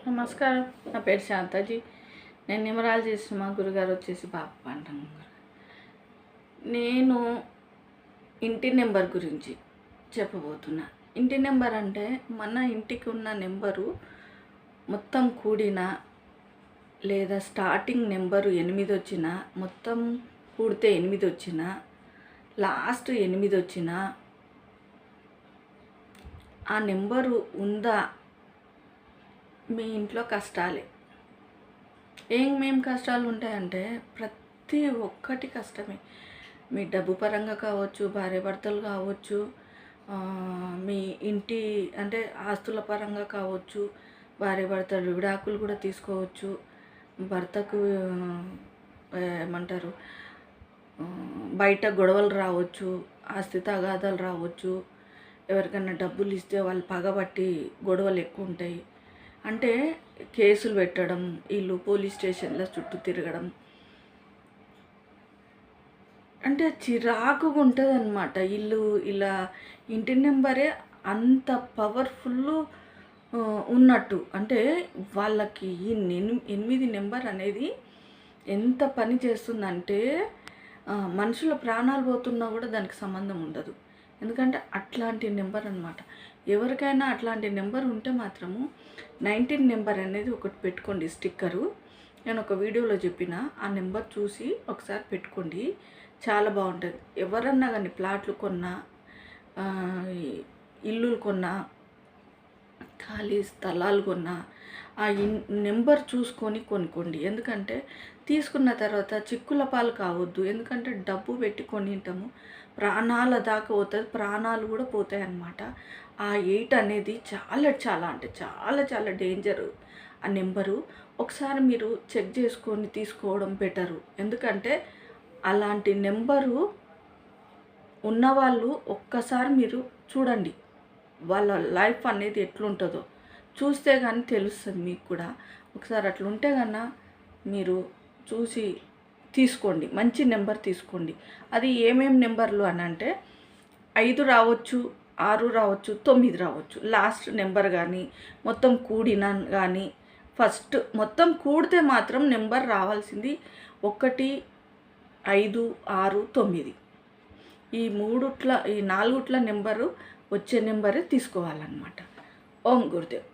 నమస్కారం. నా పేరు శాంతాజీ. నేను న్యూమరాలజీ చేసిన మా గురుగారు వచ్చేసి బాబు అంటాను. నేను ఇంటి నెంబర్ గురించి చెప్పబోతున్నా. ఇంటి నెంబర్ అంటే మన ఇంటికి ఉన్న నెంబరు మొత్తం కూడినా లేదా స్టార్టింగ్ నెంబరు 8 వచ్చినా, మొత్తం కూడితే 8 వచ్చినా, లాస్ట్ 8 వచ్చినా ఆ నెంబరు ఉందా మీ ఇంట్లో కష్టాలే. ఏమేం కష్టాలు ఉంటాయంటే ప్రతి ఒక్కటి కష్టమే. మీ డబ్బు పరంగా కావచ్చు, భార్యాభర్తలు కావచ్చు, మీ ఇంటి అంటే ఆస్తుల పరంగా కావచ్చు, భార్యాభర్తలు విడాకులు కూడా తీసుకోవచ్చు. భర్తకు ఏమంటారు బయట గొడవలు రావచ్చు, ఆస్తి తగాదాలు రావచ్చు, ఎవరికైనా డబ్బులు ఇస్తే వాళ్ళు పగబట్టి గొడవలు ఎక్కువ ఉంటాయి. అంటే కేసులు పెట్టడం, వీళ్ళు పోలీస్ స్టేషన్ల చుట్టూ తిరగడం, అంటే చిరాకుగా ఉంటుంది అన్నమాట. వీళ్ళు ఇలా ఇంటి నెంబరే అంత పవర్ఫుల్ ఉన్నట్టు. అంటే వాళ్ళకి ఈ 8 నెంబర్ అనేది ఎంత పని చేస్తుందంటే మనుషుల ప్రాణాలు పోతున్నా కూడా దానికి సంబంధం ఉండదు. ఎందుకంటే అట్లాంటి నెంబర్ అనమాట. ఎవరికైనా అట్లాంటి నెంబర్ ఉంటే మాత్రము 19 నెంబర్ అనేది ఒకటి పెట్టుకోండి, స్టిక్కరు. నేను ఒక వీడియోలో చెప్పిన ఆ నెంబర్ చూసి ఒకసారి పెట్టుకోండి, చాలా బాగుంటుంది. ఎవరన్నా కానీ ప్లాట్లు కొన్నా, ఇల్లులు కొన్నా, ఖాళీ స్థలాలు కొన్నా ఆ నెంబర్ చూసుకొని కొనుక్కోండి. ఎందుకంటే తీసుకున్న తర్వాత చిక్కుల పాలు కావద్దు. ఎందుకంటే డబ్బు పెట్టి కొనింటాము, ప్రాణాల దాకా పోతుంది, ప్రాణాలు కూడా పోతాయి అన్నమాట. ఆ 8 అనేది చాలా చాలా అంటే చాలా చాలా డేంజరు ఆ నెంబరు. ఒకసారి మీరు చెక్ చేసుకొని తీసుకోవడం బెటరు. ఎందుకంటే అలాంటి నెంబరు ఉన్నవాళ్ళు ఒక్కసారి మీరు చూడండి, వాళ్ళ లైఫ్ అనేది ఎట్లుంటుందో చూస్తే కానీ తెలుస్తుంది మీకు కూడా. ఒకసారి అట్లుంటే కన్నా మీరు చూసి తీసుకోండి, మంచి నెంబర్ తీసుకోండి. అది ఏమేమి నెంబర్లు అని అంటే 5 రావచ్చు, 6 రావచ్చు, 9 రావచ్చు. లాస్ట్ నెంబర్ కానీ మొత్తం కూడిన కానీ ఫస్ట్ మొత్తం కూడితే మాత్రం నెంబర్ రావాల్సింది 1, 5, 6, 9. ఈ 4 నెంబరు వచ్చే నెంబరే తీసుకోవాలన్నమాట. ఓం గురుదేవ్.